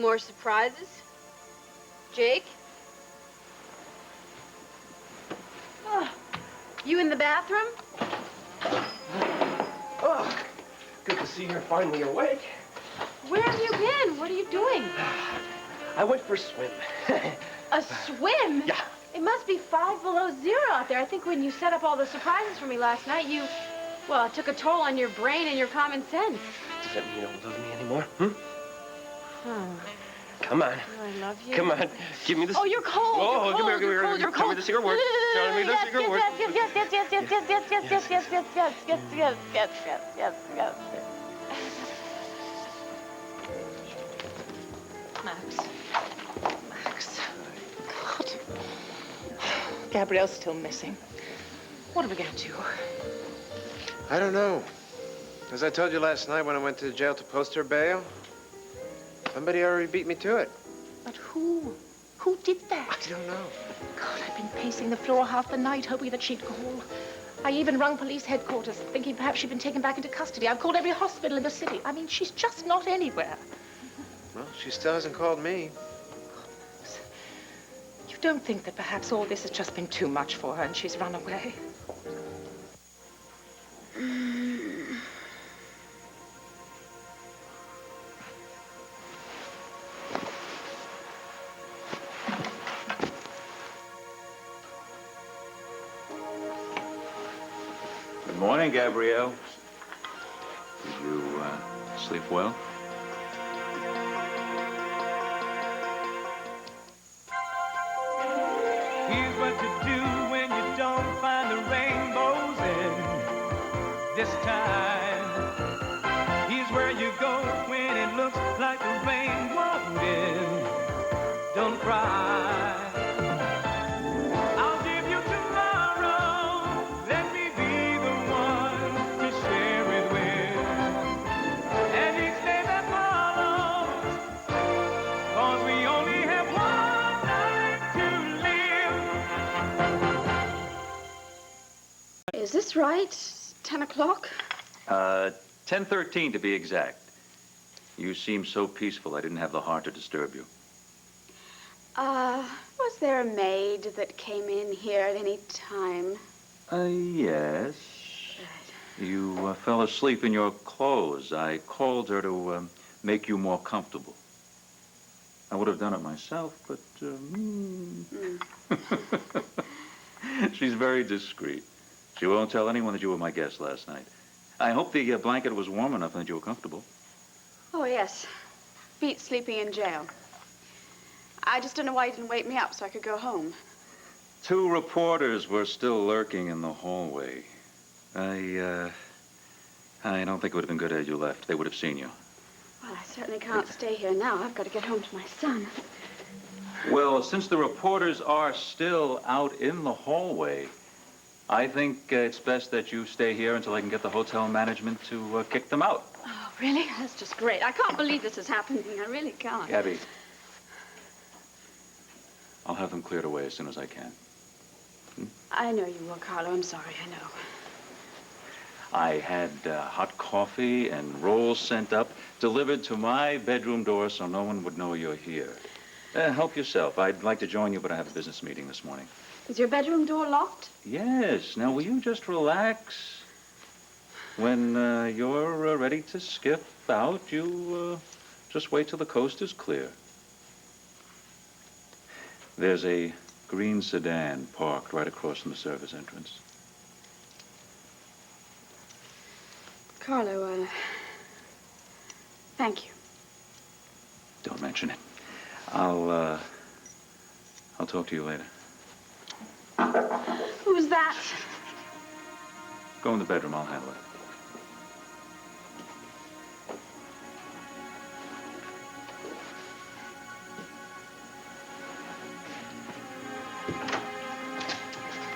more surprises? Jake? Oh, you in the bathroom? Oh, good to see you're finally awake. Where have you been? What are you doing? I went for a swim. A swim? Yeah. It must be 5 below zero out there. I think when you set up all the surprises for me last night, well, it took a toll on your brain and your common sense. Does that mean you don't love me anymore? Hmm? Huh. Come on. Oh, I love you. Come on. Give me this. Oh, you're cold. Oh, you're cold. give me, You're cold. You're Tell me cold. the secret word. Tell me the secret word. Yes. Max. God. Gabrielle's still missing. What are we gonna do? I don't know. As I told you last night when I went to the jail to post her bail, somebody already beat me to it. But who? Who did that? I don't know. God, I've been pacing the floor half the night hoping that she'd call. I even rung police headquarters, thinking perhaps she'd been taken back into custody. I've called every hospital in the city. I mean, she's just not anywhere. Well, she still hasn't called me. You don't think that perhaps all this has just been too much for her and she's run away? Good morning, Gabrielle. Did you sleep well? Here's what to do when you don't find the rainbows in this time. Here's where you go when it looks like the rain won't end. Don't cry. I'll give you tomorrow. Let me be the one to share it with. And each day that follows, 'cause we only have one night to live. Is this right? 10 o'clock? 10:13 to be exact. You seem so peaceful, I didn't have the heart to disturb you. Was there a maid that came in here at any time? Yes. You fell asleep in your clothes. I called her to make you more comfortable. I would have done it myself, but she's very discreet. She won't tell anyone that you were my guest last night. I hope the blanket was warm enough and that you were comfortable. Oh, yes. Beat sleeping in jail. I just don't know why you didn't wake me up so I could go home. 2 reporters were still lurking in the hallway. I don't think it would have been good had you left. They would have seen you. Well, I certainly can't stay here now. I've got to get home to my son. Well, since the reporters are still out in the hallway, I think it's best that you stay here until I can get the hotel management to kick them out. Oh, really? That's just great. I can't believe this is happening. I really can't. Gabby, I'll have them cleared away as soon as I can. I know you will, Carlo. I'm sorry. I know. I had hot coffee and rolls sent up, delivered to my bedroom door so no one would know you're here. Help yourself. I'd like to join you, but I have a business meeting this morning. Is your bedroom door locked? Yes. Now, will you just relax? When you're ready to skip out, you just wait till the coast is clear. There's a green sedan parked right across from the service entrance. Carlo, thank you. Don't mention it. I'll talk to you later. Who's that? Go in the bedroom, I'll handle it.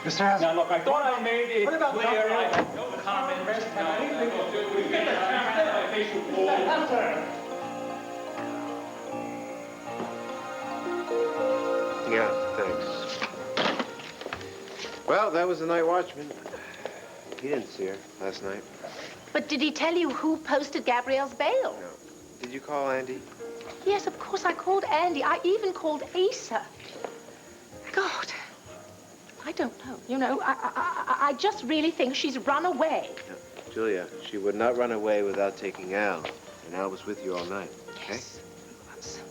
Mr. Hesser. Now, look, I thought I made it clear. I had no comments. Yeah, thanks. Well, that was the night watchman. He didn't see her last night. But did he tell you who posted Gabrielle's bail? No. Did you call Andy? Yes, of course, I called Andy. I even called Asa. God, I don't know. You know, I just really think she's run away. No, Julia, she would not run away without taking Al. And Al was with you all night, okay? Yes.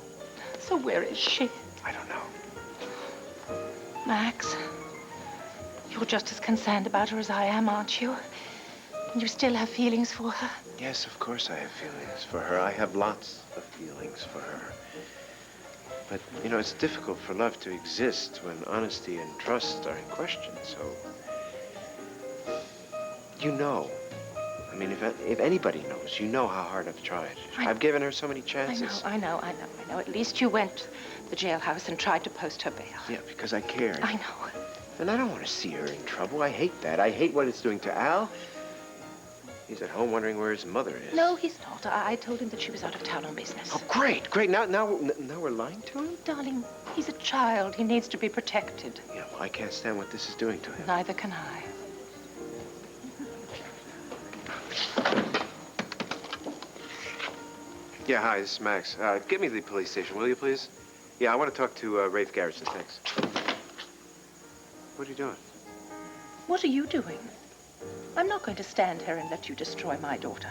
So where is she? I don't know. Max, you're just as concerned about her as I am, aren't you? And you still have feelings for her? Yes, of course I have feelings for her. I have lots of feelings for her. But, you know, it's difficult for love to exist when honesty and trust are in question, so... You know. I mean, if anybody knows, you know how hard I've tried. I've given her so many chances. I know. At least you went to the jailhouse and tried to post her bail. Yeah, because I cared. I know. And I don't want to see her in trouble. I hate that. I hate what it's doing to Al. He's at home wondering where his mother is. No, he's not. I told him that she was out of town on business. Oh, great. Now we're lying to him? Darling, he's a child. He needs to be protected. Yeah, well, I can't stand what this is doing to him. Neither can I. Yeah, hi, this is Max. Get me to the police station, will you, please? Yeah, I want to talk to Rafe Garrison, thanks. What are you doing? What are you doing? I'm not going to stand here and let you destroy my daughter.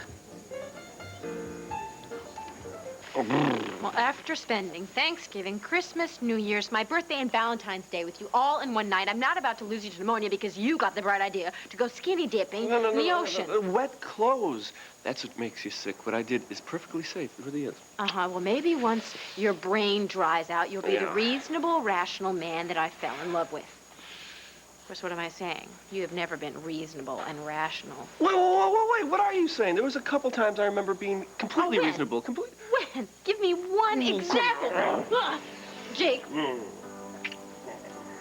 Well, after spending Thanksgiving, Christmas, New Year's, my birthday, and Valentine's Day with you all in one night, I'm not about to lose you to pneumonia because you got the bright idea to go skinny dipping in the ocean. No. Wet clothes. That's what makes you sick. What I did is perfectly safe. It really is. Uh-huh. Well, maybe once your brain dries out, you'll be the reasonable, rational man that I fell in love with. Of course, what am I saying? You have never been reasonable and rational. Wait. What are you saying? There was a couple times I remember being completely reasonable. When? Give me one example. Jake.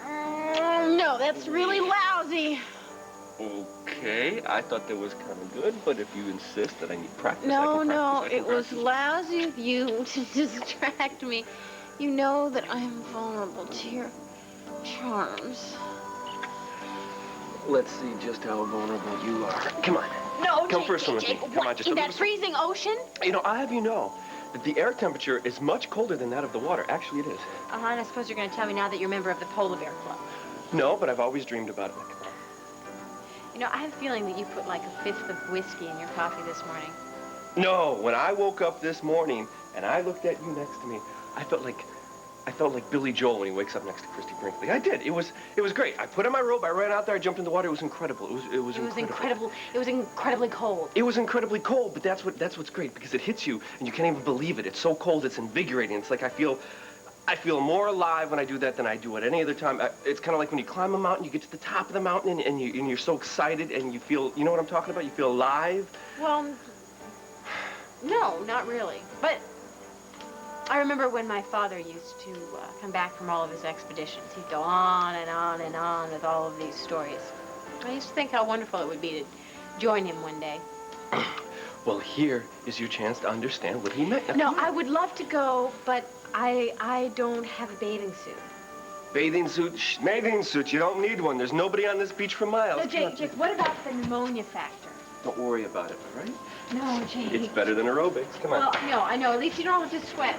No, that's really lousy. Okay, I thought that was kind of good, but if you insist that I need practice, No, it was lousy of you to distract me. You know that I am vulnerable to your charms. Let's see just how vulnerable you are. Come on. No, Come Jake, for a swim with me. Jake, Come on, just in a that little freezing ocean? You know, I'll have you know that the air temperature is much colder than that of the water. Actually, it is. Uh-huh, and I suppose you're going to tell me now that you're a member of the Polar Bear Club. No, but I've always dreamed about it. You know, I have a feeling that you put like a fifth of whiskey in your coffee this morning. No, when I woke up this morning and I looked at you next to me, I felt like Billy Joel when he wakes up next to Christy Brinkley. I did. It was great. I put on my robe, I ran out there, I jumped in the water. It was incredible. It was incredible. It was incredibly cold. It was incredibly cold, but that's what's great because it hits you and you can't even believe it. It's so cold, it's invigorating. It's like I feel more alive when I do that than I do at any other time. It's kind of like when you climb a mountain, you get to the top of the mountain and you're so excited and you feel, you know what I'm talking about? You feel alive. Well, no, not really. But I remember when my father used to come back from all of his expeditions. He'd go on and on and on with all of these stories. I used to think how wonderful it would be to join him one day. Well, here is your chance to understand what he meant. No, I would love to go, but I don't have a bathing suit. Bathing suit? Bathing suit. You don't need one. There's nobody on this beach for miles. No, Jake, what about the pneumonia factor? Don't worry about it, all right? No, Jake. It's better than aerobics. Come on. Well, no, I know. At least you don't have to sweat.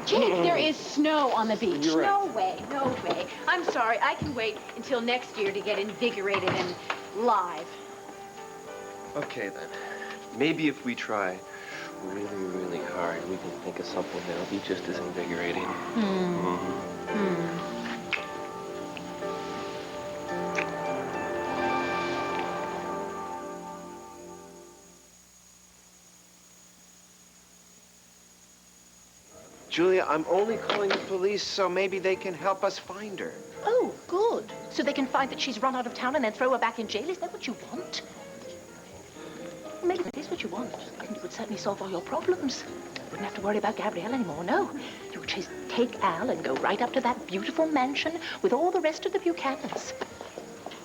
Jake, there is snow on the beach. You're right. No way. I'm sorry. I can wait until next year to get invigorated and live. Okay, then. Maybe if we try really, really hard, we can think of something that'll be just as invigorating. Julia, I'm only calling the police so maybe they can help us find her. Oh, good. So they can find that she's run out of town and then throw her back in jail? Is that what you want? Maybe that is what you want. I think it would certainly solve all your problems. You wouldn't have to worry about Gabrielle anymore, no. You would just take Al and go right up to that beautiful mansion with all the rest of the Buchanans.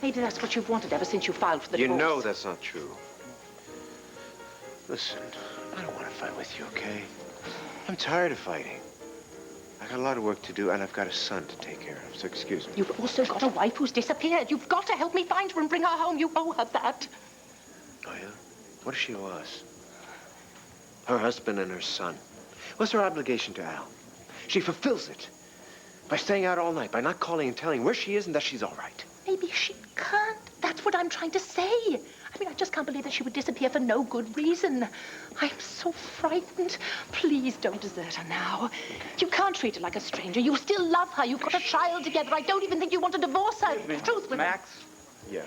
Maybe that's what you've wanted ever since you filed for the divorce. You know that's not true. Listen, I don't want to fight with you, okay? I'm tired of fighting. I got a lot of work to do, and I've got a son to take care of, so excuse me. You've also got a wife who's disappeared. You've got to help me find her and bring her home. You owe her that. Oh, yeah? What does she owe us? her husband and her son. What's her obligation to Al? She fulfills it by staying out all night, by not calling and telling where she is and that she's all right. Maybe she can't. That's what I'm trying to say. I mean, I just can't believe that she would disappear for no good reason. I'm so frightened. Please don't desert her now. You can't treat her like a stranger. You still love her. You've got a child together. I don't even think you want to divorce her. Truthfully. Max? Yeah.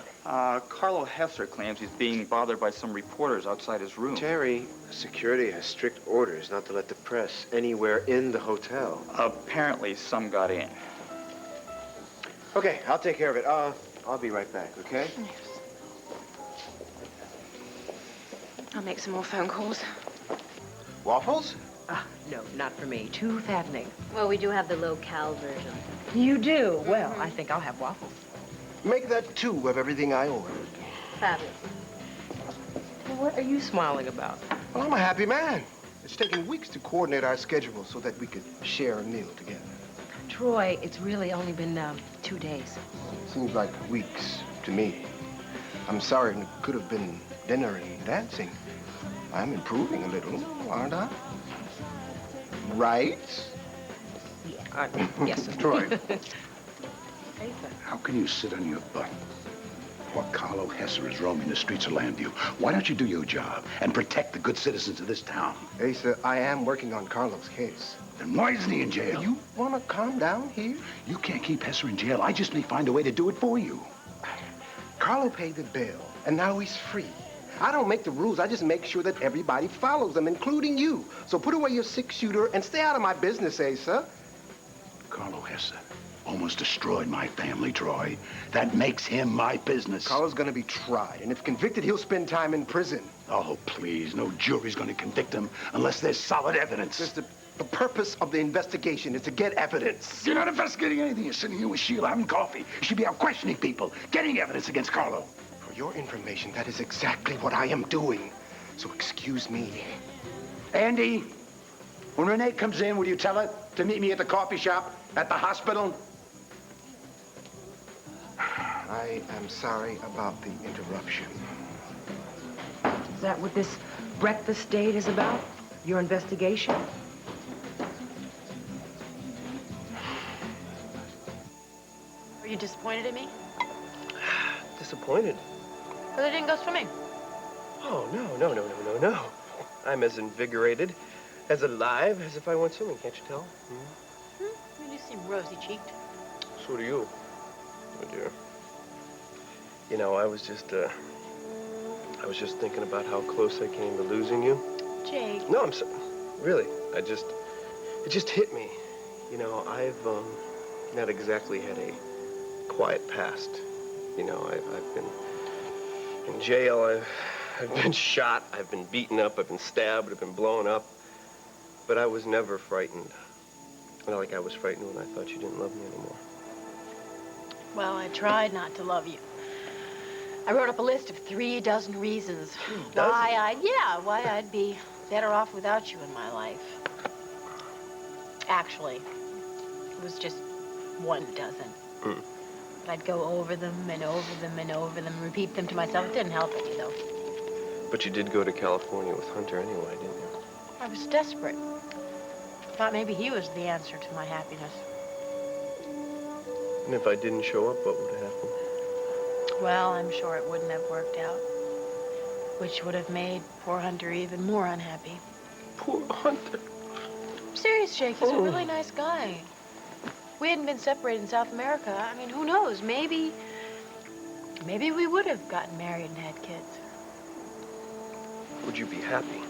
Carlo Hesser claims he's being bothered by some reporters outside his room. Terry, security has strict orders not to let the press anywhere in the hotel. Apparently, some got in. Okay, I'll take care of it. I'll be right back, okay? I'll make some more phone calls. Waffles? No, not for me. Too fattening. Well, we do have the low-cal version. You do? Well, I think I'll have waffles. Make that 2 of everything I ordered. Fabulous. What are you smiling about? Well, I'm a happy man. It's taken weeks to coordinate our schedule so that we could share a meal together. Troy, it's really only been 2 days. Seems like weeks to me. I'm sorry, it could have been dinner and dancing. I'm improving a little, aren't I? Right? Yeah. Yes, Troy. How can you sit on your butt while Carlo Hesser is roaming the streets of Landview? Why don't you do your job and protect the good citizens of this town? Asa, I am working on Carlo's case. Then why isn't he in jail? You want to calm down here? You can't keep Hesser in jail. I just may find a way to do it for you. Carlo paid the bail, and now he's free. I don't make the rules. I just make sure that everybody follows them, including you. So put away your 6-shooter and stay out of my business, Asa. Carlo Hesser almost destroyed my family, Troy. That makes him my business. Carlo's gonna be tried, and if convicted, he'll spend time in prison. Oh, please. No jury's gonna convict him unless there's solid evidence. The purpose of the investigation is to get evidence. You're not investigating anything. You're sitting here with Sheila having coffee. You should be out questioning people, getting evidence against Carlo. For your information, that is exactly what I am doing. So excuse me. Andy, when Renee comes in, will you tell her to meet me at the coffee shop, at the hospital? I am sorry about the interruption. Is that what this breakfast date is about? Your investigation? Are you disappointed in me? Disappointed? Because I didn't go swimming. Oh, no. I'm as invigorated, as alive as if I went swimming, can't you tell? You do seem rosy-cheeked. So do you. Oh, dear. You know, I was just thinking about how close I came to losing you. Jake. No, really, it just hit me. You know, I've not exactly had a quiet past. You know, I've been in jail, I've been shot, I've been beaten up, I've been stabbed, I've been blown up. But I was never frightened. Not like I was frightened when I thought you didn't love me anymore. Well, I tried not to love you. I wrote up a list of 36 reasons why I'd be better off without you in my life. Actually, it was just 12. But I'd go over them and over them and over them, repeat them to myself. It didn't help any, though. But you did go to California with Hunter anyway, didn't you? I was desperate. Thought maybe he was the answer to my happiness. And if I didn't show up, what would have happened? Well, I'm sure it wouldn't have worked out. Which would have made poor Hunter even more unhappy. Poor Hunter. I'm serious, Jake. He's a really nice guy. If we hadn't been separated in South America, I mean, who knows? Maybe we would have gotten married and had kids. Would you be happy?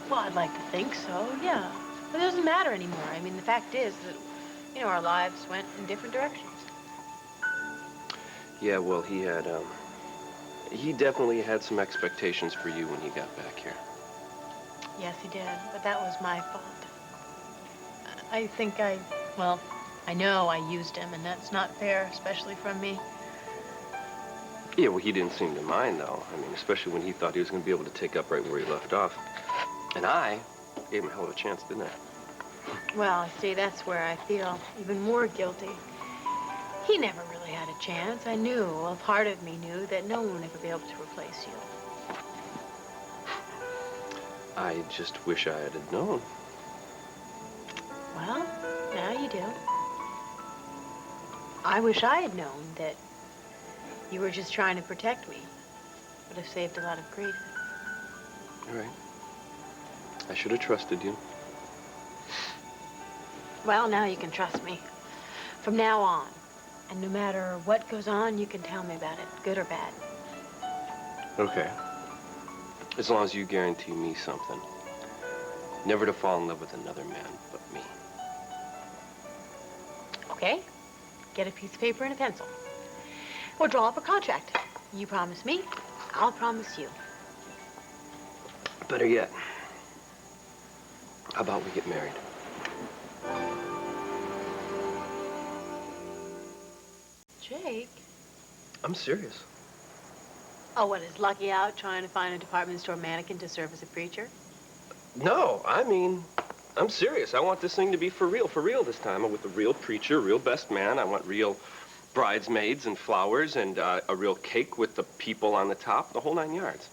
Well, I'd like to think so, yeah. But it doesn't matter anymore. I mean, the fact is that, you know, our lives went in different directions. Yeah, well, he definitely had some expectations for you when he got back here. Yes, he did, but that was my fault. I know I used him, and that's not fair, especially from me. Yeah, well, he didn't seem to mind, though. I mean, especially when he thought he was going to be able to take up right where he left off. And I gave him a hell of a chance, didn't I? Well, see, that's where I feel even more guilty. He never really had a chance. I knew, a part of me knew, that no one would ever be able to replace you. I just wish I had known. Well, now you do. I wish I had known that you were just trying to protect me. Would have saved a lot of grief. You're right. I should have trusted you. Well, now you can trust me. From now on. And no matter what goes on, you can tell me about it, good or bad. Okay. As long as you guarantee me something. Never to fall in love with another man but me. Okay? Get a piece of paper and a pencil. We'll draw up a contract. You promise me, I'll promise you. Better yet, how about we get married? Jake? I'm serious. Oh, what, is Lucky out trying to find a department store mannequin to serve as a preacher? No, I mean, I'm serious. I want this thing to be for real this time. I'm with a real preacher, real best man. I want real bridesmaids and flowers and a real cake with the people on the top, the whole 9 yards.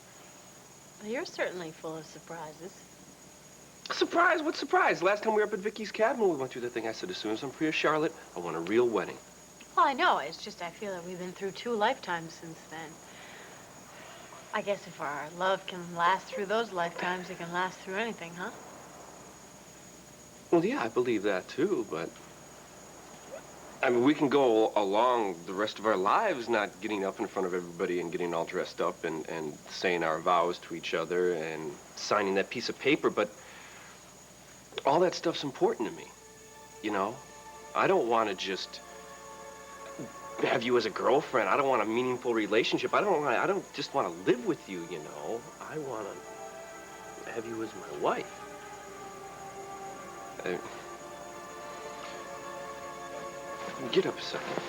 Well, you're certainly full of surprises. Surprise? What surprise? Last time we were up at Vicky's cabin when we went through the thing, I said, as soon as I'm free of Charlotte, I want a real wedding. Well, I know. It's just I feel that we've been through 2 lifetimes since then. I guess if our love can last through those lifetimes, it can last through anything, huh? Well, yeah, I believe that too, but I mean, we can go along the rest of our lives not getting up in front of everybody and getting all dressed up and saying our vows to each other and signing that piece of paper, but all that stuff's important to me, you know? I don't want to just have you as a girlfriend. I don't want a meaningful relationship. I don't just want to live with you, you know? I want to have you as my wife. Get up a second.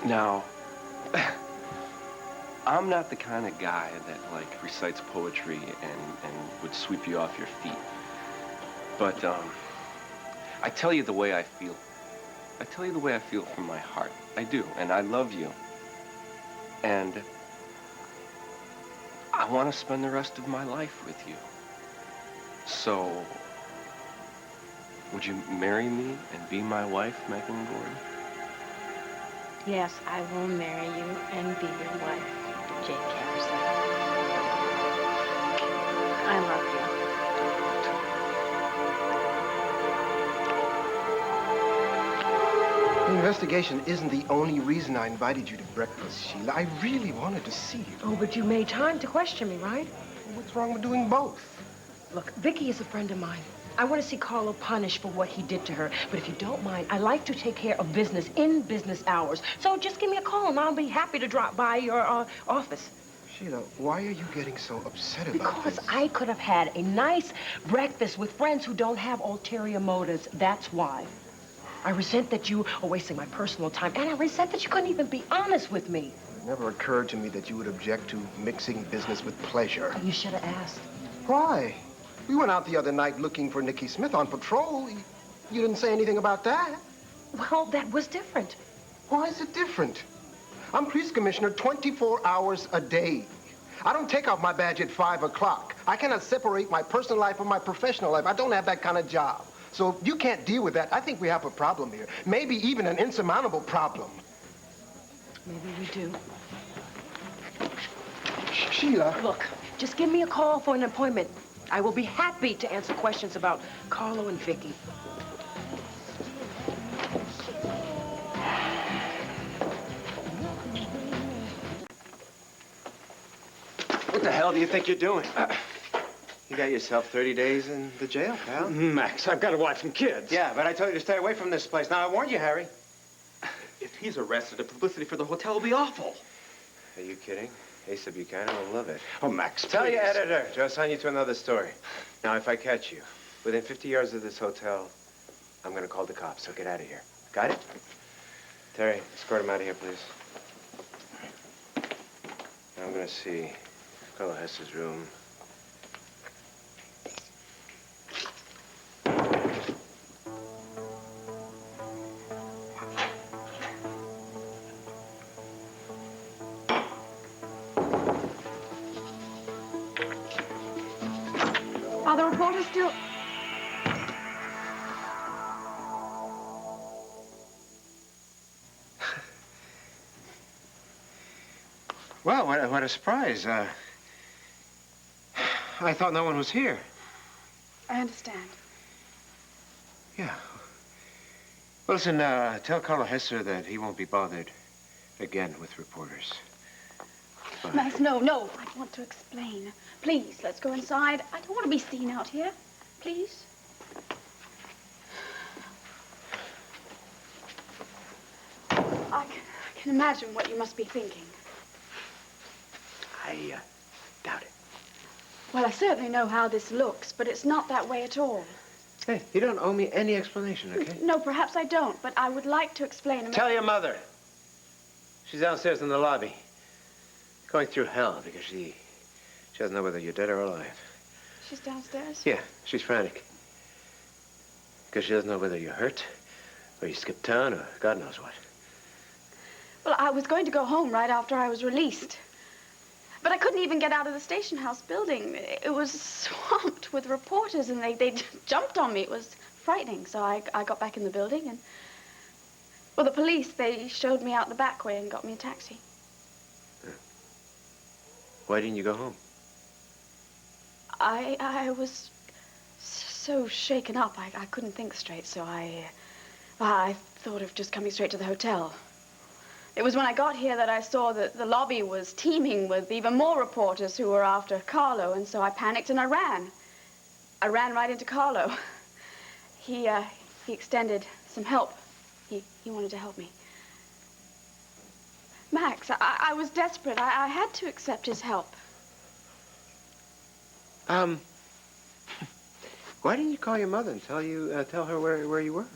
Now, I'm not the kind of guy that, like, recites poetry and would sweep you off your feet. But, I tell you the way I feel. I tell you the way I feel from my heart. I do, and I love you. And I want to spend the rest of my life with you. So, would you marry me and be my wife, Megan Gordon? Yes, I will marry you and be your wife, Jake Harrison. I love you. The investigation isn't the only reason I invited you to breakfast, Sheila. I really wanted to see you. Oh, but you made time to question me, right? What's wrong with doing both? Look, Vicky is a friend of mine. I want to see Carlo punished for what he did to her. But if you don't mind, I like to take care of business in business hours. So just give me a call, and I'll be happy to drop by your office. Sheila, why are you getting so upset about Because this? I could have had a nice breakfast with friends who don't have ulterior motives. That's why. I resent that you are wasting my personal time, and I resent that you couldn't even be honest with me. It never occurred to me that you would object to mixing business with pleasure. You should have asked. Why? We went out the other night looking for Nikki Smith on patrol. You didn't say anything about that. Well, that was different. Why is it different? I'm police commissioner 24 hours a day. I don't take off my badge at 5 o'clock. I cannot separate my personal life from my professional life. I don't have that kind of job. So if you can't deal with that, I think we have a problem here. Maybe even an insurmountable problem. Maybe we do. Sheila. Look, just give me a call for an appointment. I will be happy to answer questions about Carlo and Vicky. What the hell do you think you're doing? You got yourself 30 days in the jail, pal. Max, I've got a wife and kids. Yeah, but I told you to stay away from this place. Now, I warned you, Harry. If he's arrested, the publicity for the hotel will be awful. Are you kidding? Asa Buchanan will love it. Oh, Max, Tell your please. editor. Joe, assign you to another story. Now, if I catch you within 50 yards of this hotel, I'm going to call the cops, so get out of here. Got it? Terry, escort him out of here, please. Now, I'm going to see Carlo Hesser's room. still... Well, what a surprise. I thought no one was here. I understand. Yeah. Well, listen, tell Carlo Hesser that he won't be bothered again with reporters. Bye. Max, no. I want to explain. Please, let's go inside. I don't want to be seen out here. Please. I can imagine what you must be thinking. I doubt it. Well, I certainly know how this looks, but it's not that way at all. Hey, you don't owe me any explanation, okay? No, perhaps I don't, but I would like to explain. Tell your mother. She's downstairs in the lobby. Going through hell because she doesn't know whether you're dead or alive. She's downstairs? Yeah, she's frantic. Because she doesn't know whether you're hurt, or you skipped town, or God knows what. Well, I was going to go home right after I was released. But I couldn't even get out of the station house building. It was swamped with reporters, and they jumped on me. It was frightening, so I got back in the building, and... Well, the police, they showed me out the back way and got me a taxi. Why didn't you go home? I was so shaken up, I couldn't think straight, so I thought of just coming straight to the hotel. It was when I got here that I saw that the lobby was teeming with even more reporters who were after Carlo, and so I panicked and I ran. I ran right into Carlo. He extended some help. He wanted to help me. Max, I was desperate. I had to accept his help. Why didn't you call your mother and tell her where you were?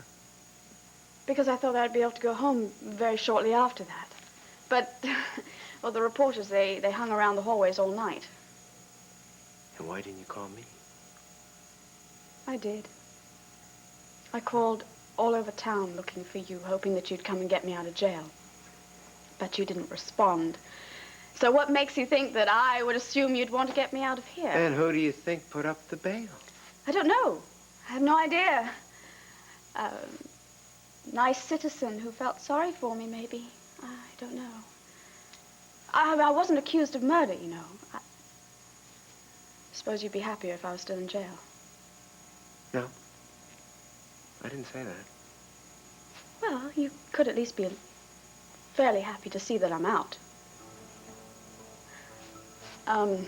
Because I thought I'd be able to go home very shortly after that. But, well, the reporters, they hung around the hallways all night. And why didn't you call me? I did. I called all over town looking for you, hoping that you'd come and get me out of jail. But you didn't respond. So what makes you think that I would assume you'd want to get me out of here? And who do you think put up the bail? I don't know. I have no idea. Nice citizen who felt sorry for me, maybe. I don't know. I wasn't accused of murder, you know. I suppose you'd be happier if I was still in jail. No. I didn't say that. Well, you could at least be fairly happy to see that I'm out.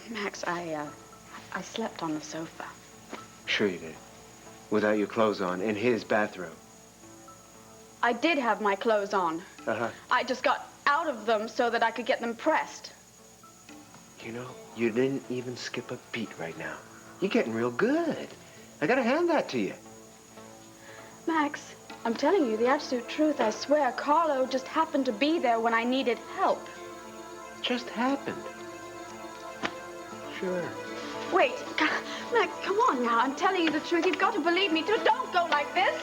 Max, I slept on the sofa. Sure you did. Without your clothes on, in his bathrobe. I did have my clothes on. Uh-huh. I just got out of them so that I could get them pressed. You know, you didn't even skip a beat right now. You're getting real good. I gotta hand that to you. Max, I'm telling you the absolute truth. I swear, Carlo just happened to be there when I needed help. Just happened. Sure. Wait, Max, come on now. I'm telling you the truth. You've got to believe me, too. Don't go like this.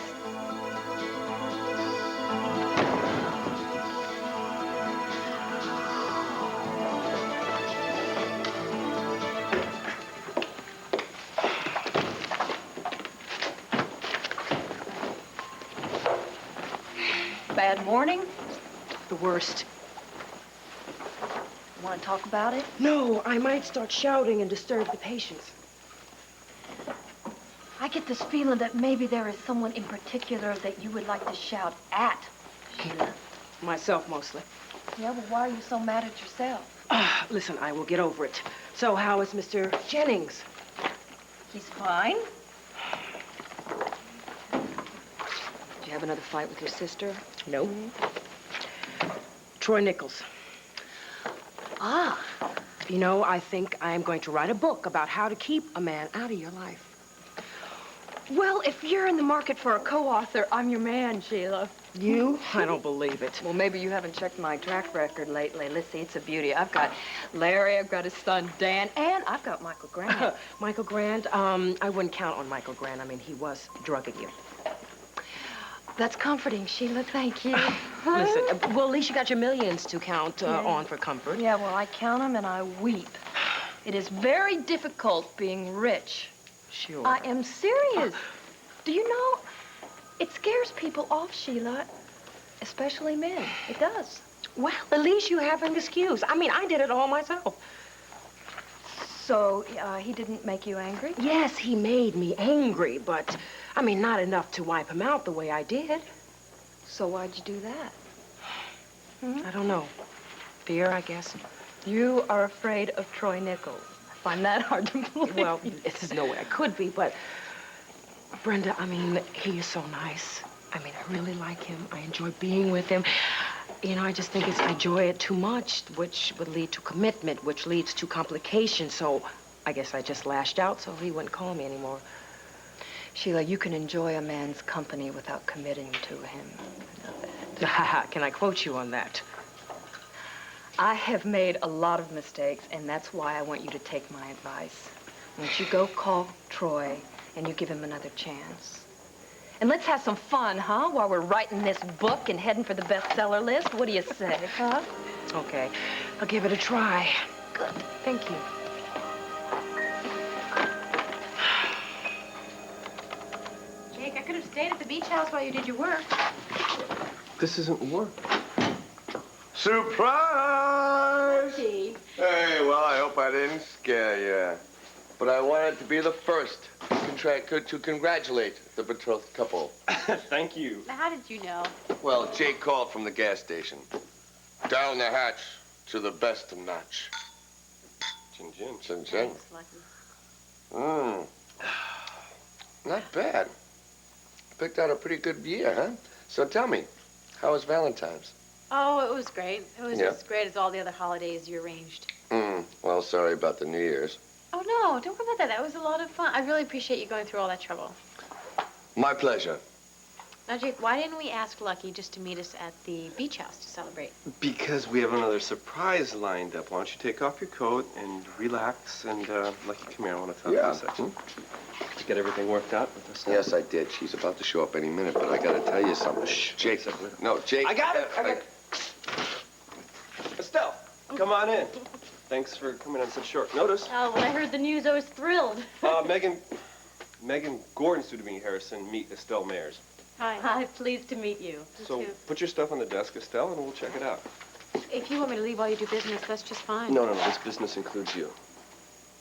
Bad morning? The worst. Want to talk about it? No, I might start shouting and disturb the patients. I get this feeling that maybe there is someone in particular that you would like to shout at, Sheila. Myself, mostly. Yeah, well, why are you so mad at yourself? Listen, I will get over it. So how is Mr. Jennings? He's fine. Did you have another fight with your sister? No. Troy Nichols. Ah. You know, I think I'm going to write a book about how to keep a man out of your life. Well, if you're in the market for a co-author, I'm your man, Sheila. You? I don't believe it. Well, maybe you haven't checked my track record lately. Let's see, it's a beauty. I've got Larry, I've got his son, Dan, and I've got Michael Grant. Michael Grant? I wouldn't count on Michael Grant. I mean, he was drugging you. That's comforting, Sheila. Thank you. Listen, well, at least you got your millions to count on for comfort. Yeah, well, I count them and I weep. It is very difficult being rich. Sure. I am serious. Do you know, it scares people off, Sheila, especially men. It does. Well, at least you have an excuse. I mean, I did it all myself. So, he didn't make you angry? Yes, he made me angry, but, I mean, not enough to wipe him out the way I did. So why'd you do that? I don't know. Fear, I guess. You are afraid of Troy Nichols. I find that hard to believe. Well, there's no way I could be, but Brenda, I mean, he is so nice. I mean, I really like him. I enjoy being with him. You know, I just think I enjoy it too much, which would lead to commitment, which leads to complications. So I guess I just lashed out so he wouldn't call me anymore. Sheila, you can enjoy a man's company without committing to him. Can I quote you on that? I have made a lot of mistakes, and that's why I want you to take my advice. Why don't you go call Troy, and you give him another chance. And let's have some fun, huh? While we're writing this book and heading for the bestseller list. What do you say, huh? Okay, I'll give it a try. Good. Thank you. Jake, I could have stayed at the beach house while you did your work. This isn't work. Surprise! Gee. Hey, well, I hope I didn't scare you. But I wanted to be the first to congratulate the betrothed couple. Thank you. Now, how did you know? Well, Jake called from the gas station. Down the hatch to the best of notch. Chin chin. Chin chin. Thanks, Lucky. Not bad. Picked out a pretty good year, huh? So tell me, how was Valentine's? Oh, it was great. It was Yeah. as great as all the other holidays you arranged. Well, sorry about the New Year's. Oh, no, don't worry about that. That was a lot of fun. I really appreciate you going through all that trouble. My pleasure. Now, Jake, why didn't we ask Lucky just to meet us at the beach house to celebrate? Because we have another surprise lined up. Why don't you take off your coat and relax? And, Lucky, come here. I want to talk to you a second. Did you get everything worked out with us? Yes, I did. She's about to show up any minute, but I got to tell you something. Shh, Jake. No, Jake. I got it. I got it. Estelle, come on in. Thanks for coming on such short notice. Oh, when I heard the news, I was thrilled. Megan Gordon's due to meet Harrison. Meet Estelle Mayers. Hi, pleased to meet you. So put your stuff on the desk, Estelle, and we'll check it out. If you want me to leave while you do business, that's just fine. No. This business includes you.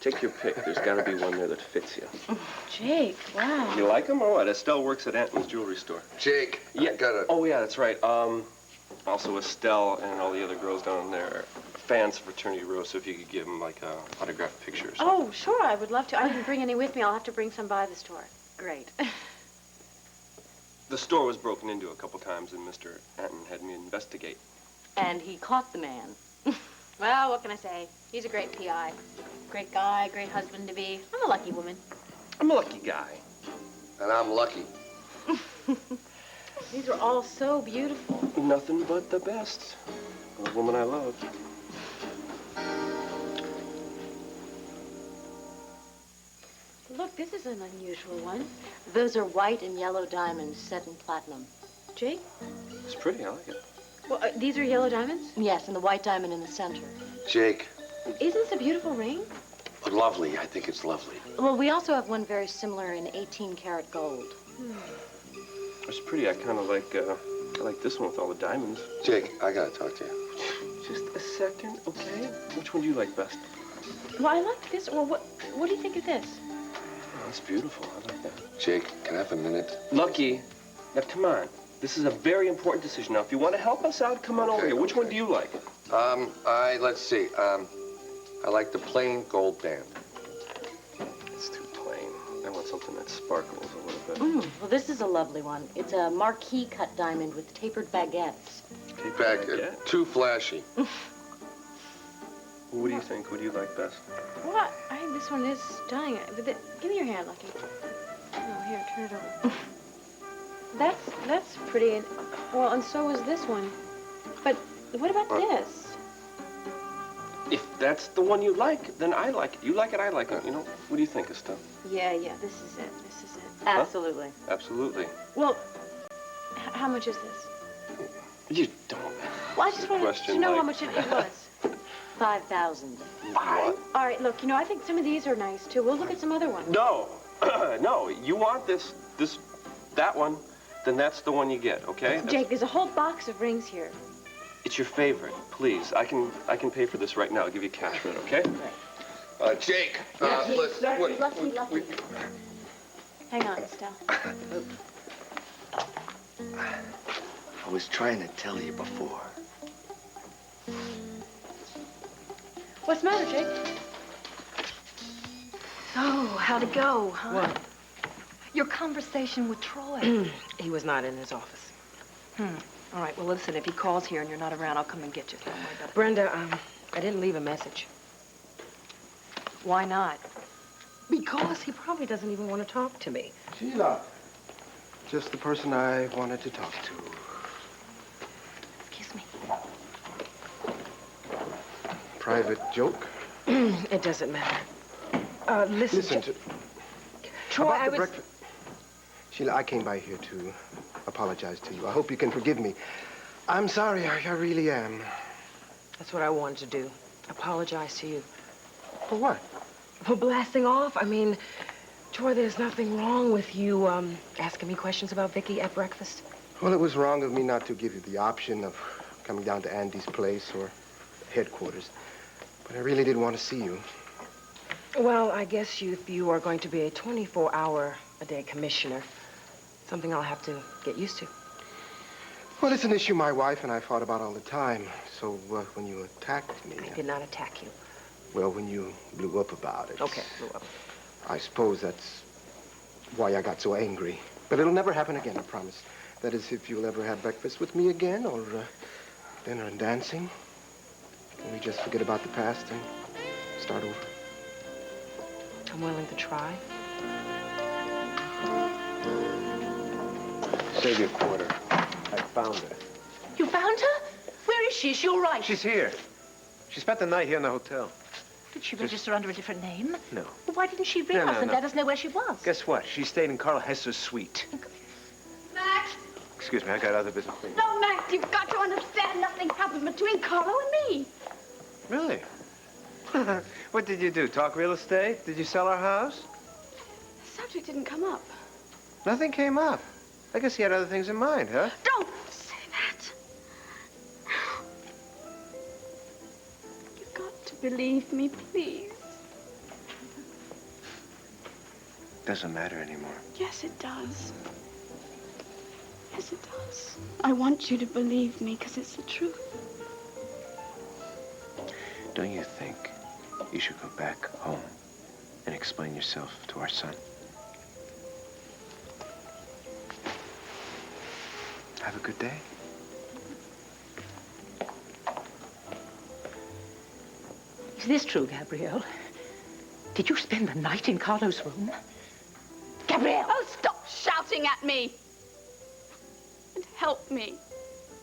Take your pick. There's got to be one there that fits you. Jake, wow. You like them or what? Estelle works at Anthony's jewelry store. Jake, yeah, I gotta... Oh, yeah, that's right. Also, Estelle and all the other girls down there are fans of Fraternity Row, so if you could give them, like, an autographed picture or something. Oh, sure, I would love to. I didn't bring any with me. I'll have to bring some by the store. Great. The store was broken into a couple times, and Mr. Anton had me investigate. And he caught the man. Well, what can I say? He's a great PI. Great guy, great husband to be. I'm a lucky woman. I'm a lucky guy. And I'm lucky. These are all so beautiful. Nothing but the best. The woman I love. Look, this is an unusual one. Those are white and yellow diamonds set in platinum. Jake? It's pretty, I like it. Well, these are yellow diamonds? Yes, and the white diamond in the center. Jake. Isn't this a beautiful ring? Lovely. I think it's lovely. Well, we also have one very similar in 18-karat gold. It's pretty. I kind of like, I like this one with all the diamonds. Jake, I gotta talk to you. Just a second, okay? Which one do you like best? Well, I like this. Well, what do you think of this? Oh, that's beautiful. I like that. Jake, can I have a minute? Lucky. Now, come on. This is a very important decision. Now, if you want to help us out, come on over here. Which one do you like? Let's see. I like the plain gold band. It's too plain. I want something that sparkles a little bit. Well, this is a lovely one. It's a marquee cut diamond with tapered baguettes. Baguette? Too flashy. What do you think? What do you like best? What? I think this one is stunning. Give me your hand, Lucky. Oh, here, turn it over. That's pretty. And, well, and so is this one. But what about this? If that's the one you like, then I like it. You like it, I like it. You know, what do you think, Estelle? Yeah, this is it. This is it. Absolutely. Huh? Absolutely. Well, how much is this? You don't. Well, I just wanted to know how much it was. 5,000. All right, look, I think some of these are nice, too. We'll look at some other ones. No. No, you want that one, then that's the one you get, okay? Jake, there's a whole box of rings here. It's your favorite. Please, I can pay for this right now. I'll give you cash for it, okay? Jake, Lucky. Hang on, Estelle. I was trying to tell you before. What's the matter, Jake? So, how'd it go, huh? What? Your conversation with Troy. He was not in his office. All right, well, listen, if he calls here and you're not around, I'll come and get you. Don't worry about it. Brenda, I didn't leave a message. Why not? Because he probably doesn't even want to talk to me. Sheila. Just the person I wanted to talk to. Kiss me. Private joke? It doesn't matter. Listen to... Troy, about the breakfast. Sheila, I came by here to apologize to you. I hope you can forgive me. I'm sorry, I really am. That's what I wanted to do. Apologize to you. For what? For blasting off. I mean, Troy, there's nothing wrong with you asking me questions about Vicky at breakfast. Well, it was wrong of me not to give you the option of coming down to Andy's place or headquarters. But I really did want to see you. Well, I guess if you are going to be a 24-hour-a-day commissioner, something I'll have to get used to. Well, it's an issue my wife and I fought about all the time. So when you attacked me... I did not attack you. Well, when you blew up about it... Okay, blew up. I suppose that's why I got so angry. But it'll never happen again, I promise. That is, if you'll ever have breakfast with me again, or dinner and dancing. Can we just forget about the past and start over? I'm willing to try. Save your quarter. I found her. You found her? Where is she? Is she all right? She's here. She spent the night here in the hotel. Did she register under a different name? No. Well, why didn't she ring us and let us know where she was? Guess what? She stayed in Carlo Hesser's suite. Max! Excuse me, I got other business. Please. No, Max, you've got to understand nothing happened between Carlo and me. Really? What did you do? Talk real estate? Did you sell our house? The subject didn't come up. Nothing came up. I guess he had other things in mind, huh? Don't say that. You've got to believe me, please. Doesn't matter anymore. Yes, it does. Yes, it does. I want you to believe me because it's the truth. Don't you think you should go back home and explain yourself to our son? Have a good day. Is this true, Gabrielle? Did you spend the night in Carlo's room? Gabrielle! Oh, stop shouting at me! And help me.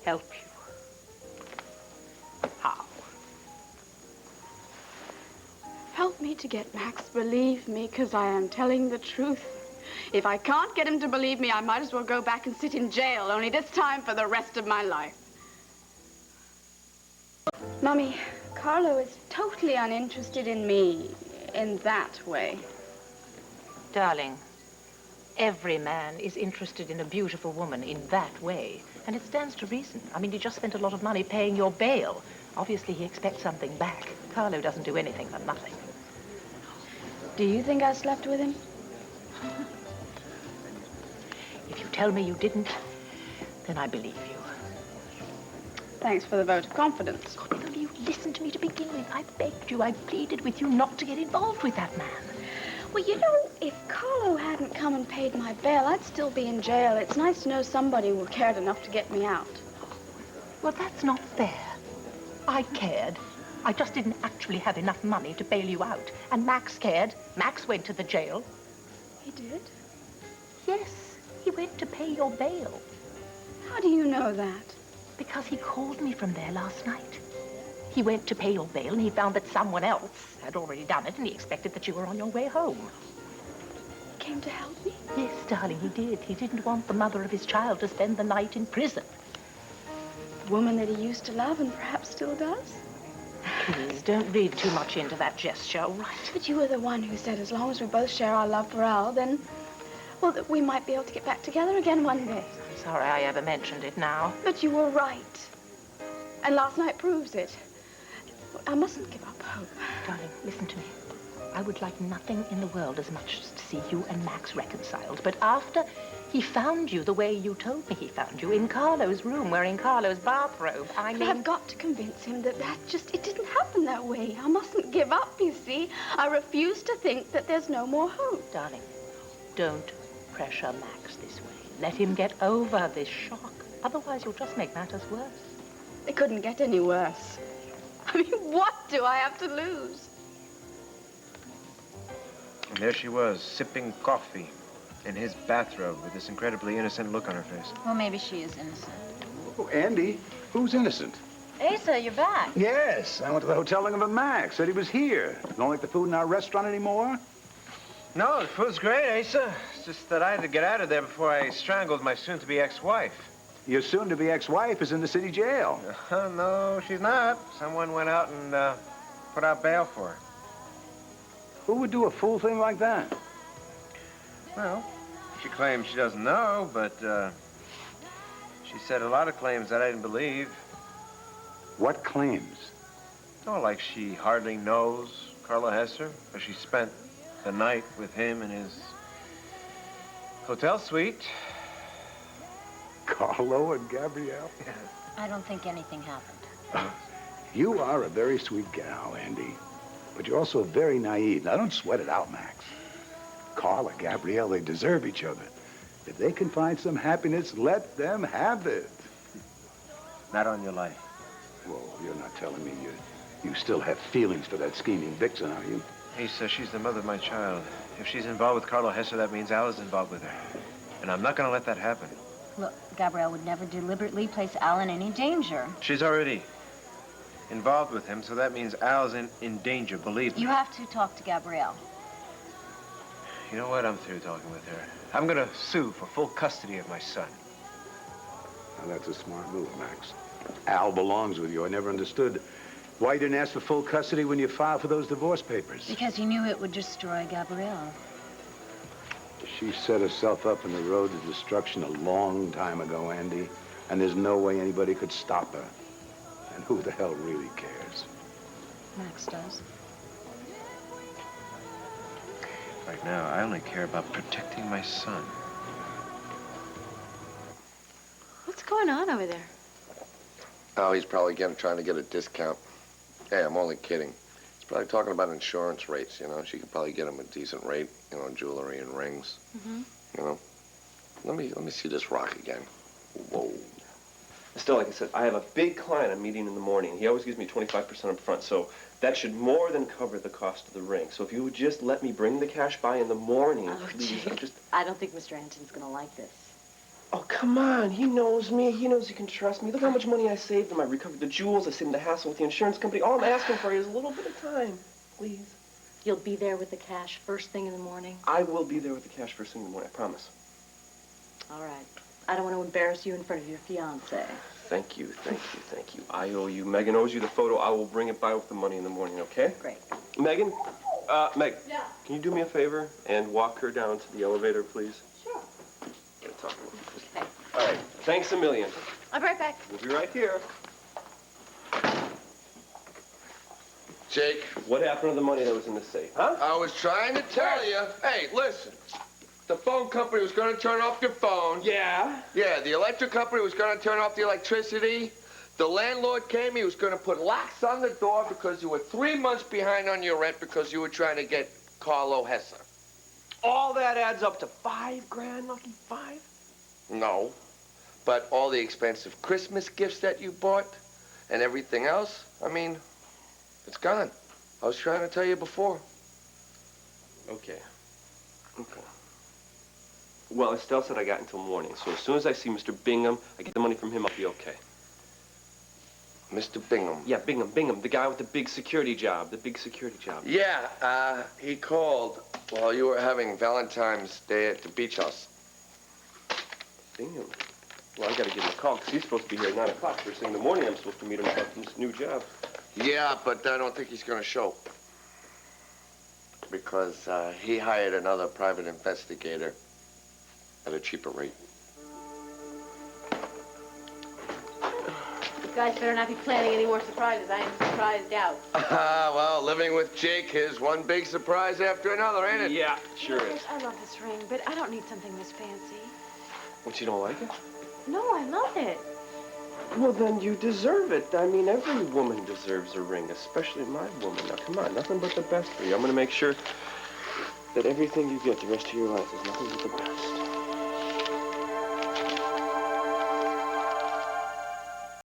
Help you? How? Help me to get Max to believe me, because I am telling the truth. If I can't get him to believe me, I might as well go back and sit in jail, only this time for the rest of my life. Mummy, Carlo is totally uninterested in me in that way. Darling, every man is interested in a beautiful woman in that way. And it stands to reason. I mean, he just spent a lot of money paying your bail. Obviously, he expects something back. Carlo doesn't do anything for nothing. Do you think I slept with him? If you tell me you didn't, then I believe you. Thanks for the vote of confidence. God, will you listen to me to begin with? I begged you, I pleaded with you not to get involved with that man. Well, you know, if Carlo hadn't come and paid my bail, I'd still be in jail. It's nice to know somebody who cared enough to get me out. Well, that's not fair. I cared. I just didn't actually have enough money to bail you out. And Max cared. Max went to the jail. He did? Yes, he went to pay your bail. How do you know that? Because he called me from there last night. He went to pay your bail and he found that someone else had already done it and he expected that you were on your way home. He came to help me? Yes, darling, he did. He didn't want the mother of his child to spend the night in prison. The woman that he used to love and perhaps still does? Please, don't read too much into that gesture, all right? But you were the one who said as long as we both share our love for Al, then, well, that we might be able to get back together again one day. I'm sorry I ever mentioned it now. But you were right. And last night proves it. I mustn't give up hope. Darling, listen to me. I would like nothing in the world as much as to see you and Max reconciled. But after he found you the way you told me he found you, in Carlo's room, wearing Carlo's bathrobe, I mean... But I've got to convince him that it didn't happen that way. I mustn't give up, you see. I refuse to think that there's no more hope. Darling, don't pressure Max this way. Let him get over this shock. Otherwise, you'll just make matters worse. It couldn't get any worse. I mean, what do I have to lose? And there she was, sipping coffee in his bathrobe with this incredibly innocent look on her face. Well, maybe she is innocent. Oh, Andy, who's innocent? Asa, you're back. Yes, I went to the hotel looking for Max. Said he was here. Don't like the food in our restaurant anymore? No, the food's great, Asa. It's just that I had to get out of there before I strangled my soon-to-be ex-wife. Your soon-to-be ex-wife is in the city jail. No, she's not. Someone went out and put out bail for her. Who would do a fool thing like that? Well, she claims she doesn't know, but she said a lot of claims that I didn't believe. What claims? Oh, like she hardly knows Carlo Hesser, or she spent the night with him in his hotel suite. Carlo and Gabrielle? I don't think anything happened. You are a very sweet gal, Andy. But you're also very naive. Now, don't sweat it out, Max. Carl and Gabrielle, they deserve each other. If they can find some happiness, let them have it. Not on your life. Well, you're not telling me you still have feelings for that scheming vixen, are you? He says she's the mother of my child. If she's involved with Carlo Hesser, that means Al is involved with her. And I'm not going to let that happen. Look, Gabrielle would never deliberately place Al in any danger. She's already involved with him, so that means Al's in danger, believe me. You have to talk to Gabrielle. You know what? I'm through talking with her. I'm going to sue for full custody of my son. Now, that's a smart move, Max. Al belongs with you. I never understood why you didn't ask for full custody when you filed for those divorce papers. Because you knew it would destroy Gabrielle. She set herself up in the road to destruction a long time ago, Andy. And there's no way anybody could stop her. And who the hell really cares? Max does. Right now, I only care about protecting my son. What's going on over there? Oh, he's probably trying to get a discount. Hey, I'm only kidding. He's probably talking about insurance rates, you know. She could probably get him a decent rate, you know, jewelry and rings. Mm-hmm. You know. Let me see this rock again. Whoa. Still, like I said, I have a big client I'm meeting in the morning. He always gives me 25% up front, so that should more than cover the cost of the ring. So if you would just let me bring the cash by in the morning, please. I don't think Mr. Anton's gonna like this. Oh, come on. He knows me. He knows he can trust me. Look how much money I saved him. I recovered the jewels. I saved him the hassle with the insurance company. All I'm asking for is a little bit of time, please. You'll be there with the cash first thing in the morning? I will be there with the cash first thing in the morning, I promise. All right. I don't want to embarrass you in front of your fiancé. Thank you, thank you, thank you. I owe you. Megan owes you the photo. I will bring it by with the money in the morning, okay? Great. Megan, Meg, yeah. Can you do me a favor and walk her down to the elevator, please? Sure. Gotta talk to her. Okay. All right, thanks a million. I'll be right back. We'll be right here. Jake. What happened to the money that was in the safe, huh? I was trying to tell you. Hey, listen. The phone company was going to turn off your phone. Yeah? Yeah, the electric company was going to turn off the electricity. The landlord came. He was going to put locks on the door because you were 3 months behind on your rent because you were trying to get Carlo Hesser. All that adds up to $5 grand, Lucky? 5? No. But all the expensive Christmas gifts that you bought and everything else, I mean, it's gone. I was trying to tell you before. Okay. Okay. Well, Estelle said I got until morning, so as soon as I see Mr. Bingham, I get the money from him, I'll be okay. Mr. Bingham? Yeah, Bingham, the guy with the big security job, Yeah, he called while you were having Valentine's Day at the beach house. Bingham? Well, I gotta give him a call, because he's supposed to be here at 9 o'clock. First thing in the morning, I'm supposed to meet him about this new job. Yeah, but I don't think he's gonna show. Because he hired another private investigator at a cheaper rate. You guys better not be planning any more surprises. I am surprised out. Well, living with Jake is one big surprise after another, ain't it? Yeah, sure is. I love this ring, but I don't need something this fancy. What, you don't like it? No, I love it. Well, then you deserve it. I mean, every woman deserves a ring, especially my woman. Now, come on, nothing but the best for you. I'm going to make sure that everything you get the rest of your life is nothing but the best.